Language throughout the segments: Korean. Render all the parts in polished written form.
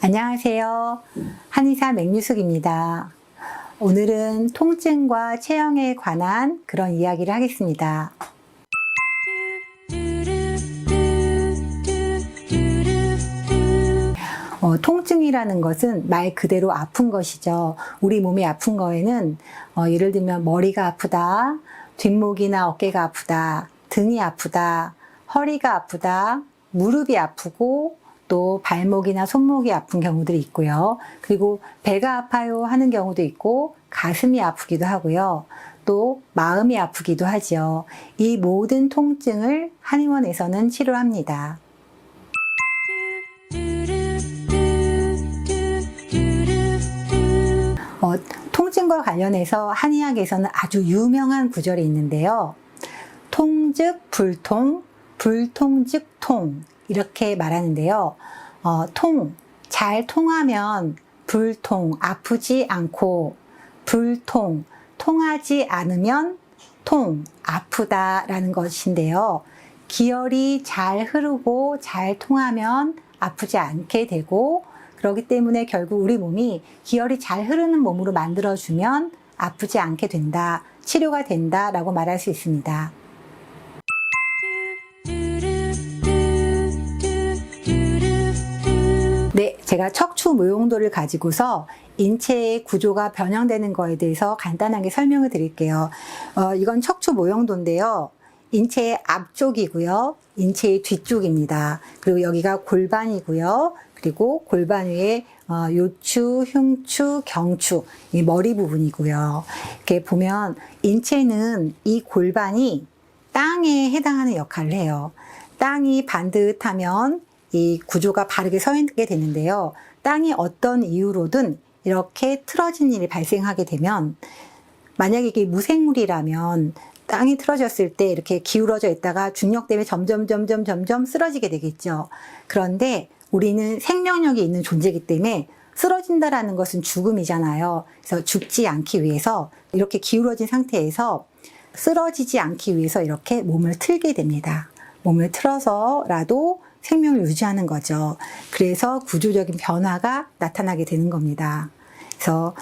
안녕하세요. 한의사 맥유숙입니다. 오늘은 통증과 체형에 관한 그런 이야기를 하겠습니다. 통증이라는 것은 말 그대로 아픈 것이죠. 우리 몸이 아픈 거에는 예를 들면 머리가 아프다, 뒷목이나 어깨가 아프다, 등이 아프다, 허리가 아프다, 무릎이 아프고 또 발목이나 손목이 아픈 경우들이 있고요. 그리고 배가 아파요 하는 경우도 있고 가슴이 아프기도 하고요. 또 마음이 아프기도 하죠. 이 모든 통증을 한의원에서는 치료합니다. 통증과 관련해서 한의학에서는 아주 유명한 구절이 있는데요. 통 즉 불통, 불통 즉 통, 이렇게 말하는데요. 잘 통하면 불통, 아프지 않고, 불통, 통하지 않으면 아프다라는 것인데요. 기혈이 잘 흐르고 잘 통하면 아프지 않게 되고, 그렇기 때문에 결국 우리 몸이 기혈이 잘 흐르는 몸으로 만들어주면 아프지 않게 된다, 치료가 된다라고 말할 수 있습니다. 네, 제가 척추 모용도를 가지고서 인체의 구조가 변형되는 거에 대해서 간단하게 설명을 드릴게요. 이건 척추 모용도인데요. 인체의 앞쪽이고요. 인체의 뒤쪽입니다. 그리고 여기가 골반이고요. 그리고 골반 위에 요추, 흉추, 경추, 이 머리 부분이고요. 이렇게 보면 인체는 이 골반이 땅에 해당하는 역할을 해요. 땅이 반듯하면 이 구조가 바르게 서 있게 되는데요. 땅이 어떤 이유로든 이렇게 틀어진 일이 발생하게 되면, 만약에 이게 무생물이라면 땅이 틀어졌을 때 이렇게 기울어져 있다가 중력 때문에 점점 쓰러지게 되겠죠. 그런데 우리는 생명력이 있는 존재이기 때문에 쓰러진다라는 것은 죽음이잖아요. 그래서 죽지 않기 위해서 이렇게 기울어진 상태에서 쓰러지지 않기 위해서 이렇게 몸을 틀게 됩니다. 몸을 틀어서라도 생명을 유지하는 거죠. 그래서 구조적인 변화가 나타나게 되는 겁니다. 그래서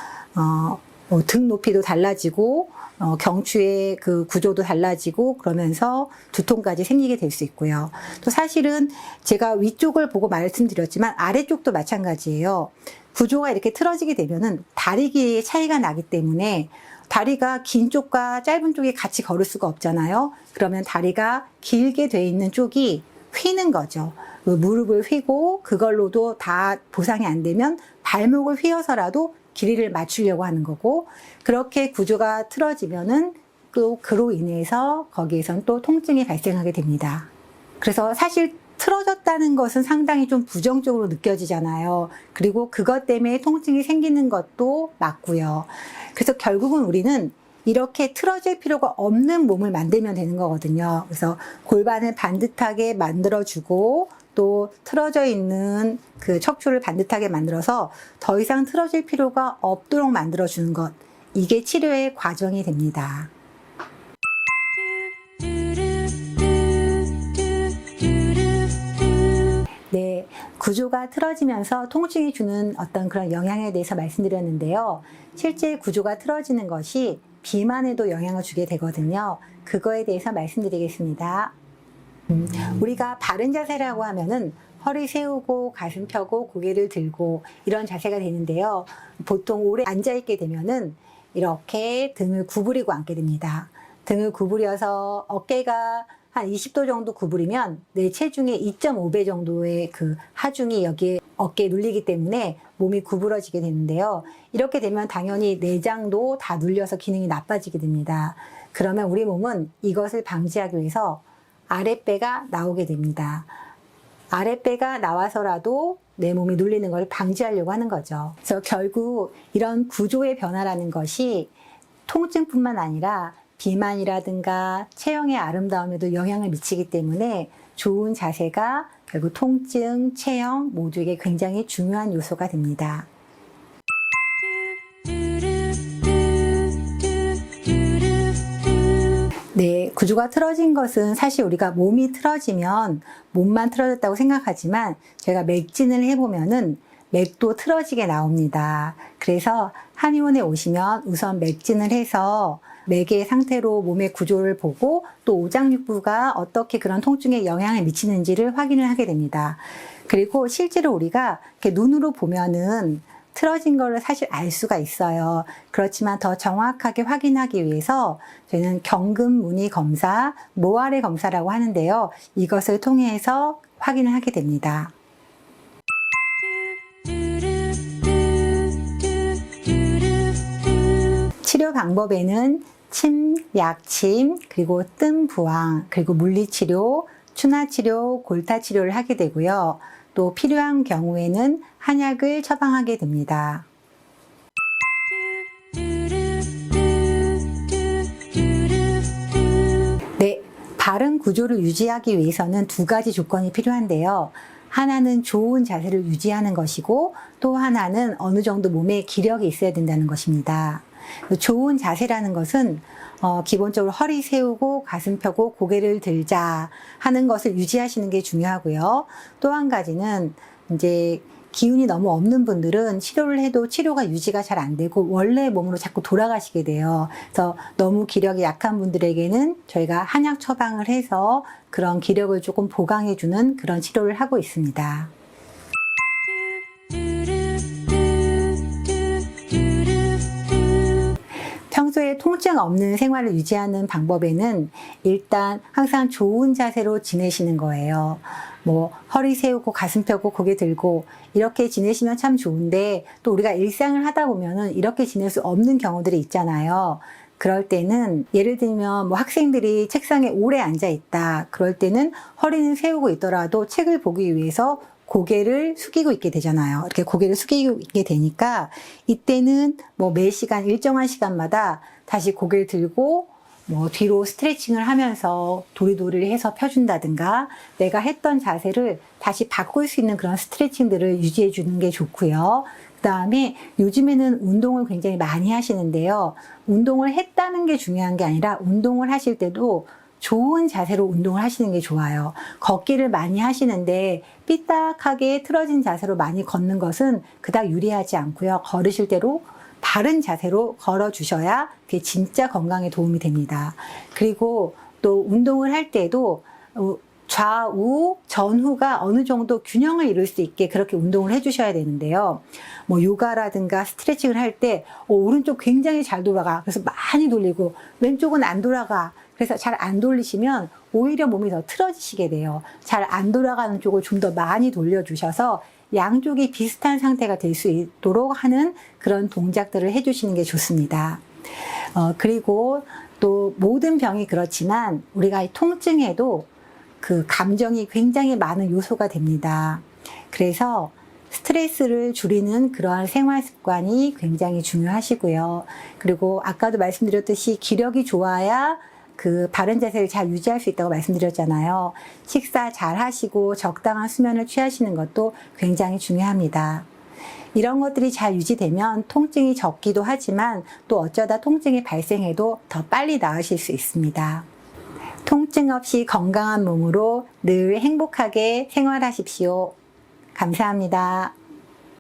등 높이도 달라지고 경추의 그 구조도 달라지고 그러면서 두통까지 생기게 될 수 있고요. 또 사실은 제가 위쪽을 보고 말씀드렸지만 아래쪽도 마찬가지예요. 구조가 이렇게 틀어지게 되면은 다리 길이의 차이가 나기 때문에 다리가 긴 쪽과 짧은 쪽이 같이 걸을 수가 없잖아요. 그러면 다리가 길게 돼 있는 쪽이 휘는 거죠. 무릎을 휘고 그걸로도 다 보상이 안 되면 발목을 휘어서라도 길이를 맞추려고 하는 거고, 그렇게 구조가 틀어지면은 또 그로 인해서 거기에선 또 통증이 발생하게 됩니다. 그래서 사실 틀어졌다는 것은 상당히 좀 부정적으로 느껴지잖아요. 그리고 그것 때문에 통증이 생기는 것도 맞고요. 그래서 결국은 우리는 이렇게 틀어질 필요가 없는 몸을 만들면 되는 거거든요. 그래서 골반을 반듯하게 만들어주고 또 틀어져 있는 그 척추를 반듯하게 만들어서 더 이상 틀어질 필요가 없도록 만들어주는 것, 이게 치료의 과정이 됩니다. 네, 구조가 틀어지면서 통증이 주는 어떤 그런 영향에 대해서 말씀드렸는데요. 실제 구조가 틀어지는 것이 비만에도 영향을 주게 되거든요. 그거에 대해서 말씀드리겠습니다. 우리가 바른 자세라고 하면은 허리 세우고 가슴 펴고 고개를 들고 이런 자세가 되는데요. 보통 오래 앉아있게 되면은 이렇게 등을 구부리고 앉게 됩니다. 등을 구부려서 어깨가 한 20도 정도 구부리면 내 체중의 2.5배 정도의 그 하중이 여기에 어깨에 눌리기 때문에 몸이 구부러지게 되는데요. 이렇게 되면 당연히 내장도 다 눌려서 기능이 나빠지게 됩니다. 그러면 우리 몸은 이것을 방지하기 위해서 아랫배가 나오게 됩니다. 아랫배가 나와서라도 내 몸이 눌리는 걸 방지하려고 하는 거죠. 그래서 결국 이런 구조의 변화라는 것이 통증뿐만 아니라 비만이라든가 체형의 아름다움에도 영향을 미치기 때문에 좋은 자세가 결국 통증, 체형 모두에게 굉장히 중요한 요소가 됩니다. 네, 구조가 틀어진 것은 사실 우리가 몸이 틀어지면 몸만 틀어졌다고 생각하지만 제가 맥진을 해보면은 맥도 틀어지게 나옵니다. 그래서 한의원에 오시면 우선 맥진을 해서 맥의 상태로 몸의 구조를 보고 또 오장육부가 어떻게 그런 통증에 영향을 미치는지를 확인을 하게 됩니다. 그리고 실제로 우리가 이렇게 눈으로 보면은 틀어진 걸 사실 알 수가 있어요. 그렇지만 더 정확하게 확인하기 위해서 저희는 경금-무늬 검사, 모아레 검사라고 하는데요. 이것을 통해서 확인을 하게 됩니다. 치료 방법에는 침, 약침, 그리고 뜸 부항, 그리고 물리치료, 추나치료, 골타치료를 하게 되고요. 또 필요한 경우에는 한약을 처방하게 됩니다. 네, 바른 구조를 유지하기 위해서는 두 가지 조건이 필요한데요. 하나는 좋은 자세를 유지하는 것이고 또 하나는 어느 정도 몸에 기력이 있어야 된다는 것입니다. 좋은 자세라는 것은 기본적으로 허리 세우고 가슴 펴고 고개를 들자 하는 것을 유지하시는 게 중요하고요. 또 한 가지는 이제 기운이 너무 없는 분들은 치료를 해도 치료가 유지가 잘 안 되고 원래 몸으로 자꾸 돌아가시게 돼요. 그래서 너무 기력이 약한 분들에게는 저희가 한약 처방을 해서 그런 기력을 조금 보강해주는 그런 치료를 하고 있습니다. 평소에 통증 없는 생활을 유지하는 방법에는 일단 항상 좋은 자세로 지내시는 거예요. 뭐 허리 세우고 가슴 펴고 고개 들고 이렇게 지내시면 참 좋은데 또 우리가 일상을 하다 보면은 이렇게 지낼 수 없는 경우들이 있잖아요. 그럴 때는 예를 들면 뭐 학생들이 책상에 오래 앉아 있다. 그럴 때는 허리는 세우고 있더라도 책을 보기 위해서 고개를 숙이고 있게 되잖아요. 이렇게 고개를 숙이고 있게 되니까 이때는 뭐 매 시간 일정한 시간마다 다시 고개를 들고 뭐 뒤로 스트레칭을 하면서 도리도리를 해서 펴준다든가 내가 했던 자세를 다시 바꿀 수 있는 그런 스트레칭들을 유지해 주는 게 좋고요. 그 다음에 요즘에는 운동을 굉장히 많이 하시는데요. 운동을 했다는 게 중요한 게 아니라 운동을 하실 때도 좋은 자세로 운동을 하시는 게 좋아요. 걷기를 많이 하시는데 삐딱하게 틀어진 자세로 많이 걷는 것은 그닥 유리하지 않고요. 걸으실 때로 바른 자세로 걸어주셔야 그게 진짜 건강에 도움이 됩니다. 그리고 또 운동을 할 때도 좌우, 전후가 어느 정도 균형을 이룰 수 있게 그렇게 운동을 해주셔야 되는데요. 뭐 요가라든가 스트레칭을 할 때 오른쪽 굉장히 잘 돌아가. 그래서 많이 돌리고 왼쪽은 안 돌아가. 그래서 잘 안 돌리시면 오히려 몸이 더 틀어지시게 돼요. 잘 안 돌아가는 쪽을 좀 더 많이 돌려주셔서 양쪽이 비슷한 상태가 될 수 있도록 하는 그런 동작들을 해주시는 게 좋습니다. 그리고 또 모든 병이 그렇지만 우리가 통증에도 그 감정이 굉장히 많은 요소가 됩니다. 그래서 스트레스를 줄이는 그러한 생활 습관이 굉장히 중요하시고요. 그리고 아까도 말씀드렸듯이 기력이 좋아야 그 바른 자세를 잘 유지할 수 있다고 말씀드렸잖아요. 식사 잘 하시고 적당한 수면을 취하시는 것도 굉장히 중요합니다. 이런 것들이 잘 유지되면 통증이 적기도 하지만 또 어쩌다 통증이 발생해도 더 빨리 나으실 수 있습니다. 통증 없이 건강한 몸으로 늘 행복하게 생활하십시오. 감사합니다.